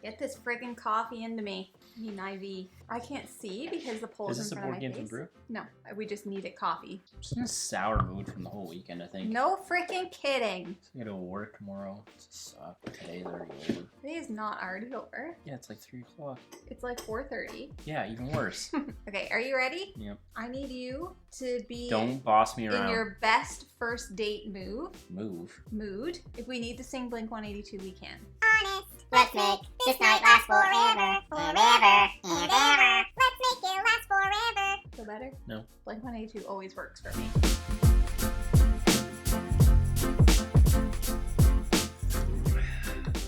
Get this friggin' coffee into me. I need an IV. I can't see because the pole's in front of my face. Is this a Board Games and Brew? No, we just needed coffee. I'm just in a sour mood from the whole weekend, I think. No freaking kidding. I gotta work tomorrow. It's today's already over. Today is not already over. Yeah, it's like 3 o'clock. It's like 4:30. Yeah, even worse. Okay, are you ready? Yep. I need you to be Don't boss me around. in your best first date mood. If we need to sing Blink-182, we can. Honest, let's make this night last forever, forever and ever. Let's make it last forever. Feel better? No. Blink-182 always works for me.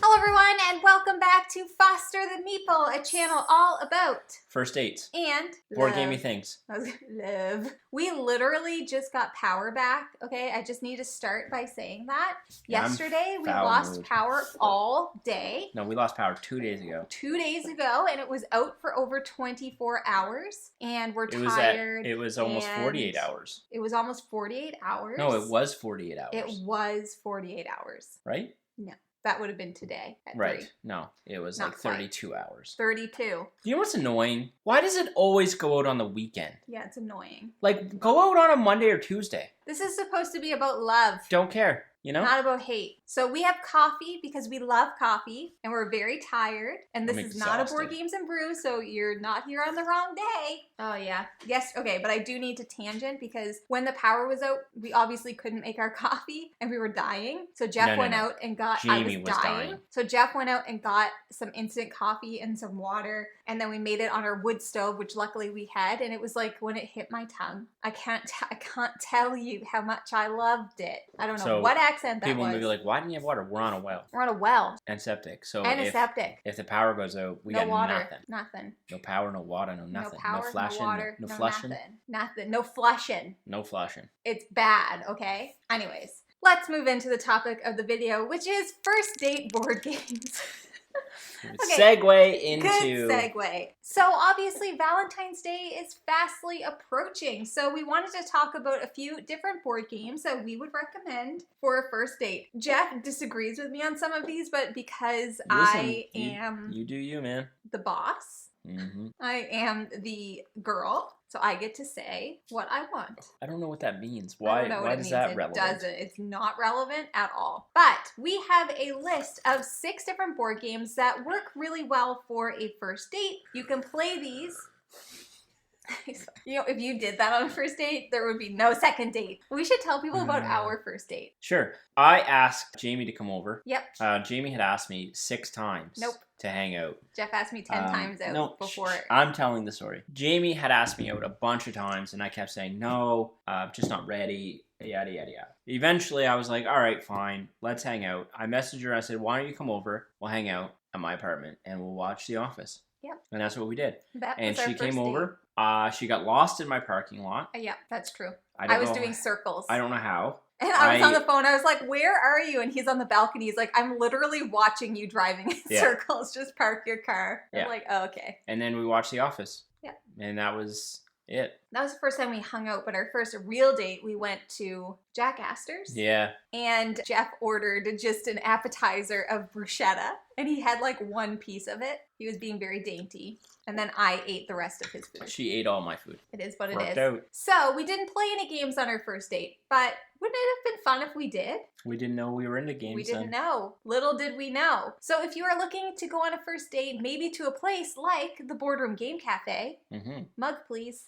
Hello everyone, and welcome back to Foster the Meeple, a channel all about First dates. and Board love. gamey things. Love. We literally just got power back, okay? I just need to start by saying that. Yeah, Yesterday, we foul lost mood. power all day. No, we lost power 2 days ago. 2 days ago, and it was out for over 24 hours, and we're tired. It was almost and 48 hours. It was almost 48 hours. No, it was 48 hours. It was 48 hours. Right? No, that would have been today at Right. 3. No, it was Not like 32 hours. 32. You know what's annoying? Why does it always go out on the weekend? Yeah, it's annoying. Like, go out on a Monday or Tuesday. This is supposed to be about love. Don't care, you know? Not about hate. So we have coffee because we love coffee and we're very tired. And this I'm is not a Board exhausted. Games and Brew, so you're not here on the wrong day. Oh yeah. Yes, okay, but I do need to tangent because when the power was out, we obviously couldn't make our coffee and we were dying. So Jeff went out and got, Jamie I was was dying. dying. So Jeff went out and got some instant coffee and some water, and then we made it on our wood stove, which luckily we had, and it was like when it hit my tongue, I can't tell you how much I loved it. I don't know So, what accent that People was. may be like, why didn't you have water? We're on a well. We're on a well And septic. So and a if, septic. if the power goes out, we No got water. nothing. Nothing. No power, no water, no nothing. No power, flashing, no water, no no flushing. nothing. Nothing. No flushing. No flushing. It's bad, okay? Anyways, let's move into the topic of the video, which is first date board games. Okay. Segue into... Good segue. So obviously Valentine's Day is fastly approaching. So we wanted to talk about a few different board games that we would recommend for a first date. Jeff disagrees with me on some of these, but because I am You do you, man. the boss, Mm-hmm. I am the girl, so I get to say what I want. I don't know what that means. I Why don't know what it is means. that It relevant? doesn't. It's not relevant at all. But we have a list of 6 different board games that work really well for a first date. You can play these. You know, if you did that on a first date, there would be no second date. We should tell people about our first date. Sure. I asked Jamie to come over. Yep. Jamie had asked me 6 times Nope. to hang out. Jeff asked me 10 times out no, before. I'm telling the story. Jamie had asked me out a bunch of times, and I kept saying, no, just not ready, yada, yada, yada. Eventually, I was like, all right, fine, let's hang out. I messaged her. I said, why don't you come over? We'll hang out at my apartment, and we'll watch The Office. Yep. And that's what we did. That And was our she first came date. over. She got lost in my parking lot. Yeah, that's true. I was know- doing circles. I don't know how. And I was on the phone. I was like, where are you? And he's on the balcony. He's like, I'm literally watching you driving in Yeah. circles. Just park your car. Yeah. I'm like, oh, okay. And then we watched The Office. Yeah. And that was it. That was the first time we hung out, but our first real date, we went to Jack Astor's. Yeah. And Jeff ordered just an appetizer of bruschetta, and he had like one piece of it. He was being very dainty. And then I ate the rest of his food. She ate all my food. It is what it Worked is. out. So we didn't play any games on our first date, but wouldn't it have been fun if we did? We didn't know we were into games. We didn't then. know. Little did we know. So if you are looking to go on a first date, maybe to a place like the Boardroom Game Cafe, Mm-hmm. mug please,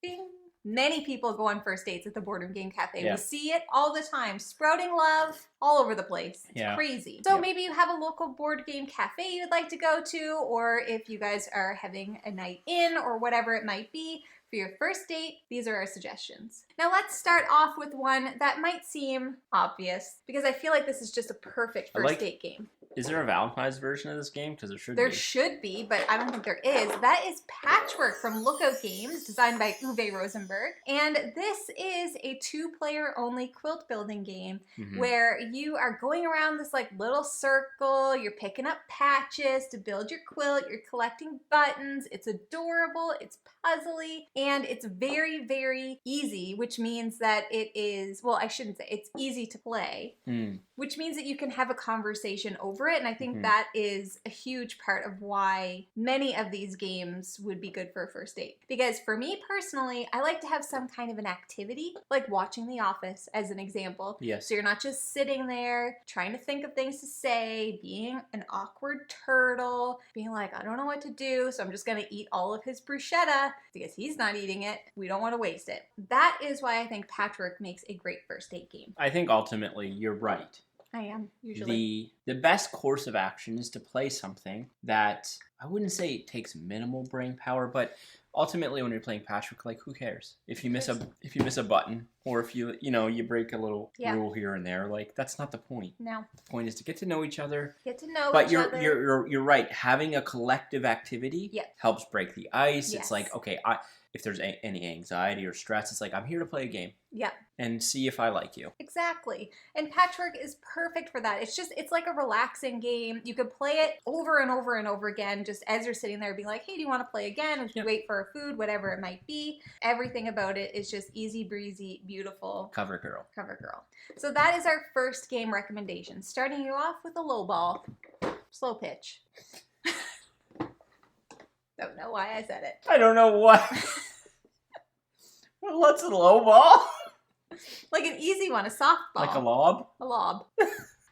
bing. Many people go on first dates at the Boardroom Game Cafe. Yeah. We see it all the time, sprouting love all over the place. It's Yeah. crazy. So Yeah. maybe you have a local board game cafe you'd like to go to, or if you guys are having a night in or whatever it might be, for your first date, these are our suggestions. Now let's start off with one that might seem obvious, because I feel like this is just a perfect first date game. Is there a Valentine's version of this game? Because there should There be. should be, but I don't think there is. That is Patchwork from Lookout Games, designed by Uwe Rosenberg. And this is a 2-player only quilt building game where you are going around this like little circle, you're picking up patches to build your quilt, you're collecting buttons. It's adorable, it's puzzly, and it's very, very easy, which means that it is, well, I shouldn't say, it's easy to play, which means that you can have a conversation over over it. And I think that is a huge part of why many of these games would be good for a first date. Because for me personally, I like to have some kind of an activity, like watching The Office as an example. Yes. So you're not just sitting there trying to think of things to say, being an awkward turtle, being like, I don't know what to do, so I'm just gonna eat all of his bruschetta because he's not eating it. We don't want to waste it. That is why I think Patchwork makes a great first date game. I think ultimately you're right. I am, usually. The best course of action is to play something that, I wouldn't say it takes minimal brain power, but ultimately when you're playing Patchwork, like, who cares? If you miss a button, or if you break a little rule here and there, like, that's not the point. No. The point is to get to know each other. But you're right. Having a collective activity helps break the ice. Yes. It's like, okay, if there's any anxiety or stress, it's like, I'm here to play a game. Yeah. And see if I like you. Exactly. And Patchwork is perfect for that. It's like a relaxing game. You could play it over and over and over again, just as you're sitting there being like, hey, do you want to play again? If you wait for a food, whatever it might be. Everything about it is just easy breezy, beautiful. Cover girl. So that is our first game recommendation. Starting you off with a low ball, slow pitch. Don't know why I said it. I don't know why. What's a low ball? Like an easy one, a softball. Like a lob? A lob.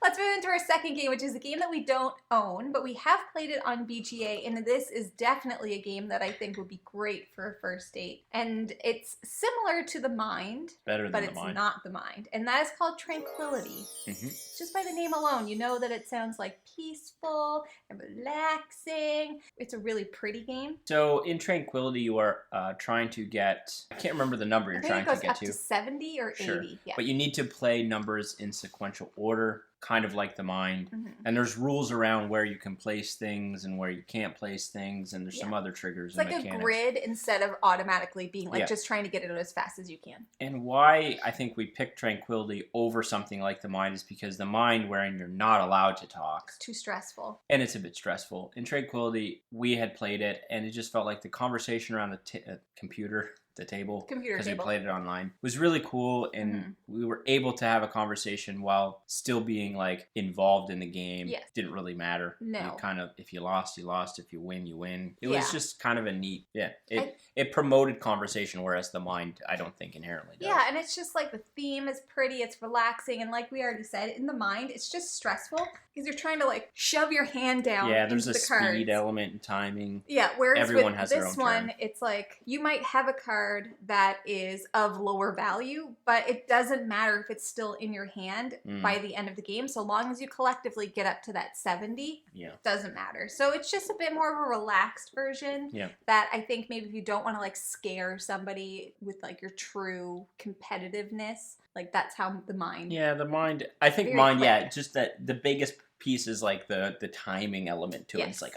Let's move into our second game, which is a game that we don't own, but we have played it on BGA, and this is definitely a game that I think would be great for a first date. And it's similar to The Mind, but it's not The Mind, and that is called Tranquility. Just by the name alone, you know that it sounds like peaceful and relaxing. It's a really pretty game. So in Tranquility, you are trying to get, I can't remember the number you're trying to get to. I think it goes up to 70 or 80. Yeah. But you need to play numbers in sequential order, kind of like The Mind. And there's rules around where you can place things and where you can't place things, and there's some other triggers and mechanics. It's like a grid instead of automatically being like just trying to get it out as fast as you can. And why I think we picked Tranquility over something like The Mind is because The Mind, wherein you're not allowed to talk. It's too stressful. And it's a bit stressful. In Tranquility, we had played it, and it just felt like the conversation around the computer, the table, because we played it online, was really cool, and we were able to have a conversation while still being like involved in the game. Didn't really matter. No. Kind of, if you lost, you lost. If you win, you win. It was just kind of a neat, it promoted conversation, whereas The Mind, I don't think inherently does. Yeah, and it's just like the theme is pretty, it's relaxing, and like we already said, in The Mind, it's just stressful because you're trying to like shove your hand down. Yeah, there's into a the cards. Speed element and timing. Yeah, whereas everyone with has this their own one, turn. it's like you might have a card that is of lower value, but it doesn't matter if it's still in your hand by the end of the game, so long as you collectively get up to that 70. Doesn't matter. So it's just a bit more of a relaxed version that I think maybe if you don't want to like scare somebody with like your true competitiveness, like that's how The Mind. Yeah, The Mind. I think Mind. Yeah, just that the biggest piece is like the timing element to it. It's like,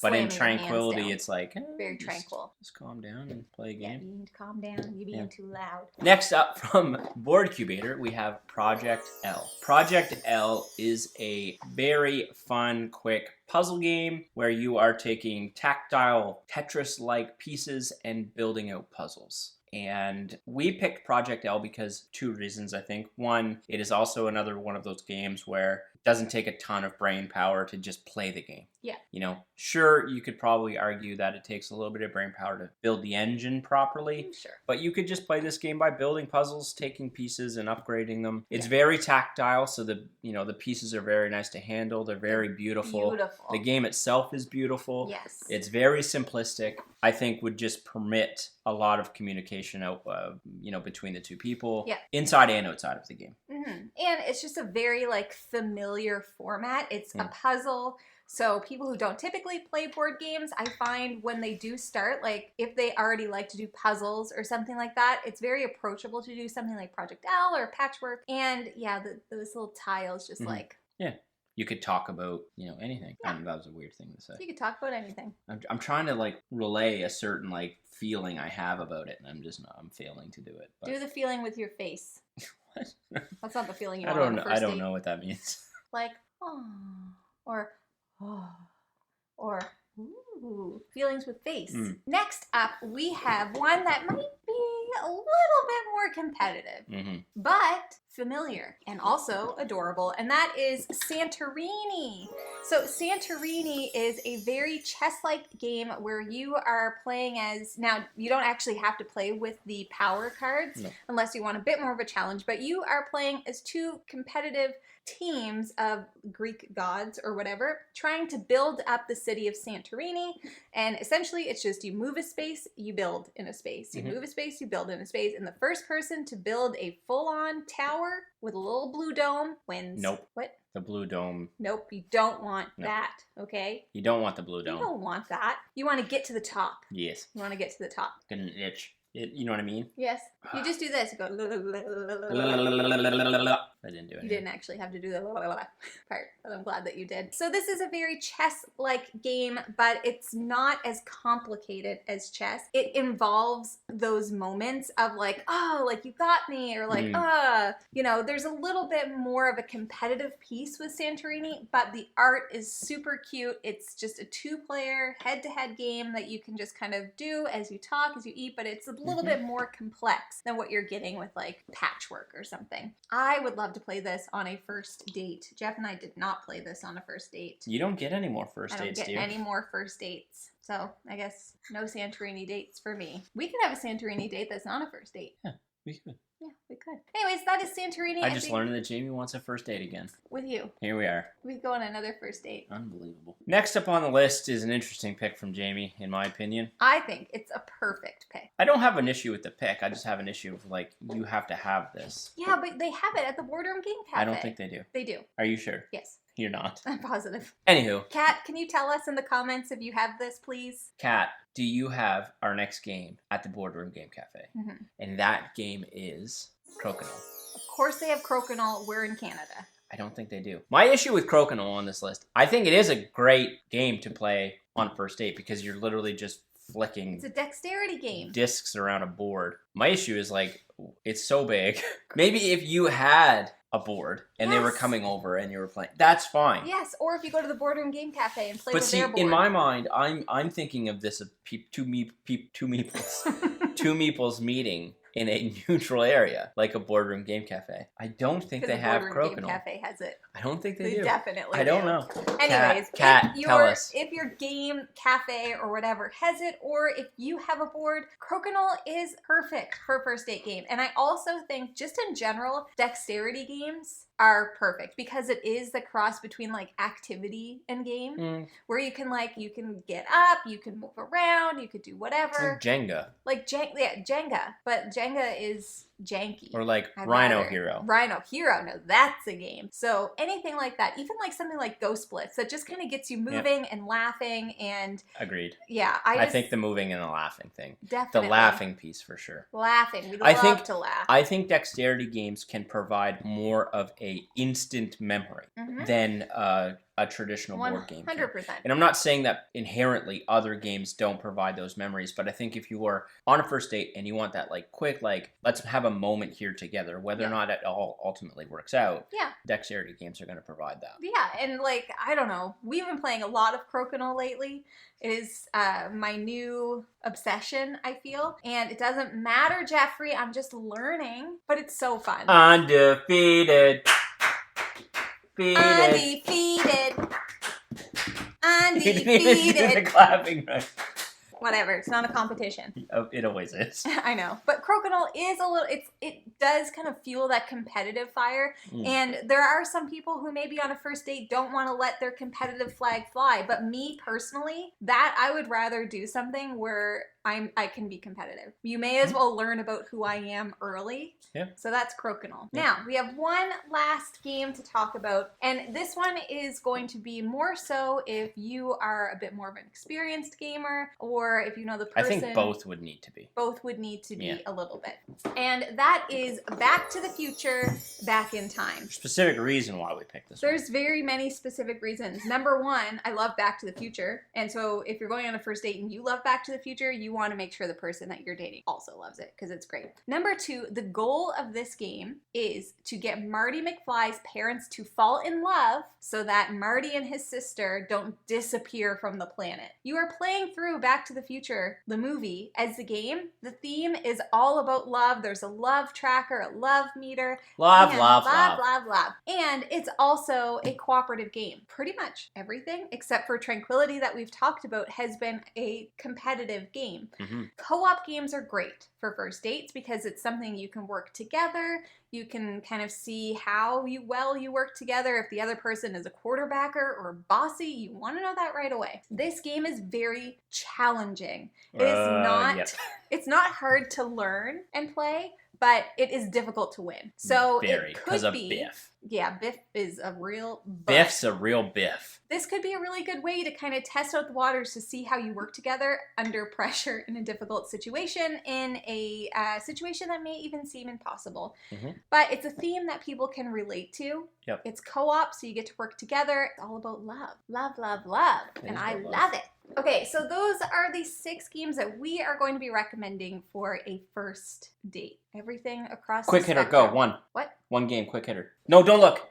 but in Tranquility, it's like very tranquil. Just calm down and play a game. Yeah, you need to calm down. You're being too loud. Next up from Boardcubator, we have Project L. Project L is a very fun, quick puzzle game where you are taking tactile Tetris-like pieces and building out puzzles. And we picked Project L because two reasons, I think. One, it is also another one of those games where it doesn't take a ton of brain power to just play the game. Yeah. You know, sure, you could probably argue that it takes a little bit of brain power to build the engine properly. Sure. But you could just play this game by building puzzles, taking pieces and upgrading them. It's very tactile, so the pieces are very nice to handle. They're very beautiful. The game itself is beautiful. Yes. It's very simplistic. I think would just permit a lot of communication out, between the two people, inside and outside of the game. And it's just a very like familiar format. It's a puzzle. So people who don't typically play board games, I find when they do start, like if they already like to do puzzles or something like that, it's very approachable to do something like Project L or Patchwork. And those little tiles just like... Yeah. You could talk about, anything. Yeah. That was a weird thing to say. You could talk about anything. I'm trying to like relay a certain like feeling I have about it, and I'm failing to do it. But... Do the feeling with your face. What? That's not the feeling you want on the first date. I don't know what that means. Like, oh, or oh, or ooh, feelings with face. Next up, we have one that might be a little bit more competitive, but familiar and also adorable, and that is Santorini. So Santorini is a very chess-like game where you are playing as, now you don't actually have to play with the power cards unless you want a bit more of a challenge, but you are playing as two competitive teams of Greek gods or whatever, trying to build up the city of Santorini. And essentially it's just you move a space, you build in a space. You move a space, you build in a space. And the first person to build a full-on tower with a little blue dome wins. Nope. What? The blue dome. Nope, you don't want that, okay? You don't want the blue dome. You don't want that. You want to get to the top. Yes. You want to get to the top. Get an itch. You know what I mean? Yes. You just do this. You go. I didn't do it. You didn't actually have to do the part, but I'm glad that you did. So this is a very chess-like game, but it's not as complicated as chess. It involves those moments of like, oh, like you got me, or like, you know, there's a little bit more of a competitive piece with Santorini, but the art is super cute. It's just a two-player head-to-head game that you can just kind of do as you talk, as you eat, but it's a little bit more complex than what you're getting with like Patchwork or something. I would love to play this on a first date. Jeff and I did not play this on a first date. You don't get any more first dates, do you? I don't get any more first dates. So I guess no Santorini dates for me. We could have a Santorini date that's not a first date. Yeah, we could. Yeah, we could. Anyways, that is Santorini. I just learned that Jamie wants a first date again. With you. Here we are. We go on another first date. Unbelievable. Next up on the list is an interesting pick from Jamie, in my opinion. I think it's a perfect pick. I don't have an issue with the pick. I just have an issue of, like, you have to have this. Yeah, but they have it at the Boardroom Game Cafe. I don't think they do. They do. Are you sure? Yes. You're not. I'm positive. Anywho. Kat, can you tell us in the comments if you have this, please? Kat, do you have our next game at the Boardroom Game Cafe? And that game is Crokinole. Of course they have Crokinole. We're in Canada. I don't think they do. My issue with Crokinole on this list, I think it is a great game to play on first date because you're literally just flicking It's a dexterity game. discs around a board. My issue is like, it's so big. Maybe if you had a board and they were coming over and you were playing, that's fine. Yes, or if you go to the Boardroom Game Cafe and play with their board. But see, in my mind, I'm thinking of this of two meeples meeting in a neutral area, like a Boardroom Game Cafe. I don't think they have Crokinole. The Boardroom Game Cafe has it. I don't think they do. Definitely I don't know. Anyways, Kat, tell us. If your game cafe or whatever has it, or if you have a board, Crokinole is perfect for a first date game. And I also think, just in general, dexterity games are perfect because it is the cross between like activity and game, where you can get up, you can move around, you could do whatever. Jenga. Like Jenga, but Jenga is janky. Or like Rhino Hero. Rhino Hero, no, that's a game. So anything like that, even like something like Ghost Blitz, that just kind of gets you moving and laughing and... Agreed. Yeah, I think the moving and the laughing thing. Definitely. The laughing piece for sure. Laughing. We love to laugh. I think dexterity games can provide more of a instant memory than a traditional board game. 100%. And I'm not saying that inherently other games don't provide those memories, but I think if you are on a first date and you want that like quick, like let's have a moment here together, whether or not it all ultimately works out, dexterity games are going to provide that. Yeah, and like, I don't know, we've been playing a lot of Crokinole lately. It is my new obsession, I feel. And it doesn't matter, Jeffrey, I'm just learning, but it's so fun. Undefeated. Undefeated. The clapping, right? Whatever, it's not a competition. It always is. I know, but Crokinole is a little, it does kind of fuel that competitive fire, and there are some people who maybe on a first date don't want to let their competitive flag fly, but me personally, that I would rather do something where I can be competitive. You may as well learn about who I am early. Yeah. So that's Crokinole. Yeah. Now, we have one last game to talk about, and this one is going to be more so if you are a bit more of an experienced gamer, or if you know the person. I think both would need to be. Both would need to be a little bit. And that is Back to the Future, Back in Time. Specific reason why we picked this one. There's very many specific reasons. Number one, I love Back to the Future, and so if you're going on a first date and you love Back to the Future, you want to make sure the person that you're dating also loves it because it's great. Number two, the goal of this game is to get Marty McFly's parents to fall in love so that Marty and his sister don't disappear from the planet. You are playing through Back to to the Future, the movie, as the game, the theme is all about love. There's a love tracker, a love meter. Love. And it's also a cooperative game. Pretty much everything except for Tranquility that we've talked about has been a competitive game. Co-op games are great for first dates because it's something you can work together. You can kind of see how well you work together. If the other person is a quarterbacker or bossy, you want to know that right away. This game is very challenging. It is not it's not hard to learn and play, but it is difficult to win. So very, it because could of be Biff. Yeah, Biff is a real Biff's a real Biff. This could be a really good way to kind of test out the waters to see how you work together under pressure in a difficult situation, in a situation that may even seem impossible. But it's a theme that people can relate to. Yep. It's co-op, so you get to work together. It's all about love. Love, love, love. And I love it. Okay, so those are the 6 games that we are going to be recommending for a first date. Everything across Quick the hitter, spectrum. go. One. What? One game, quick hitter. No, don't look.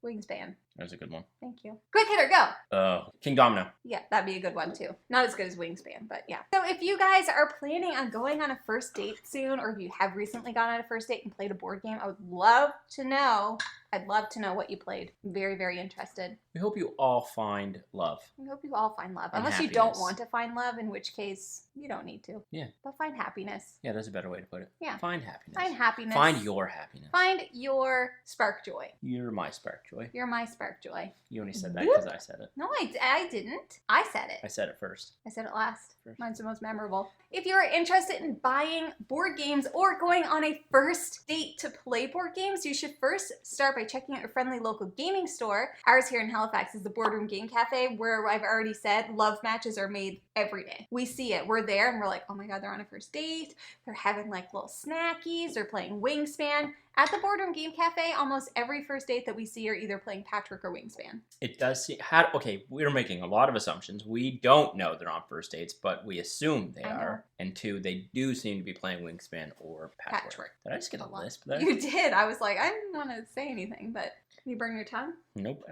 Wingspan. That's a good one. Thank you. Quick hitter, go. King Domino. Yeah, that'd be a good one too. Not as good as Wingspan, but yeah. So if you guys are planning on going on a first date soon, or if you have recently gone on a first date and played a board game, I would love to know. I'd love to know what you played. I'm very, very interested. We hope you all find love. We hope you all find love. And Unless you don't want to find love, in which case you don't need to. Yeah. But find happiness. Yeah, that's a better way to put it. Yeah. Find happiness. Find happiness. Find your happiness. Find your spark joy. You're my spark joy. You're my spark joy. You only said that because I said it. No, I didn't. I said it. I said it first. I said it last. First. Mine's the most memorable. If you're interested in buying board games or going on a first date to play board games, you should first start by checking out your friendly local gaming store. Ours here in Halifax is the Boardroom Game Cafe, where I've already said love matches are made every day. We see it. We're there and we're like, oh my God, they're on a first date. They're having like little snackies. They're playing Wingspan. At the Boardroom Game Cafe, almost every first date that we see are either playing Patchwork or Wingspan. It does seem... Okay, we're making a lot of assumptions. We don't know they're on first dates, but we assume they are. And 2, they do seem to be playing Wingspan or Patchwork. Did I just get a lisp there? You did. I was like, I didn't want to say anything, but can you burn your tongue? Nope.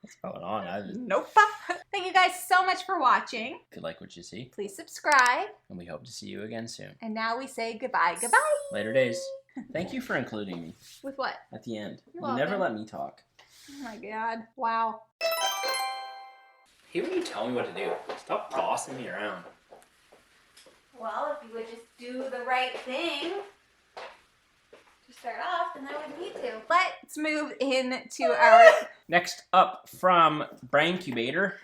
What's going on? Nope. Thank you guys so much for watching. If you like what you see, please subscribe. And we hope to see you again soon. And now we say goodbye. Goodbye. Later days. Thank you for including me. With what? At the end. You're You welcome. never let me talk. Oh my God. Wow. Hey, when you tell me what to do, stop bossing me around. Well, if you would just do the right thing to start off, then I wouldn't need to. Let's move into our Next up from Brain Cubator.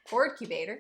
board cubator.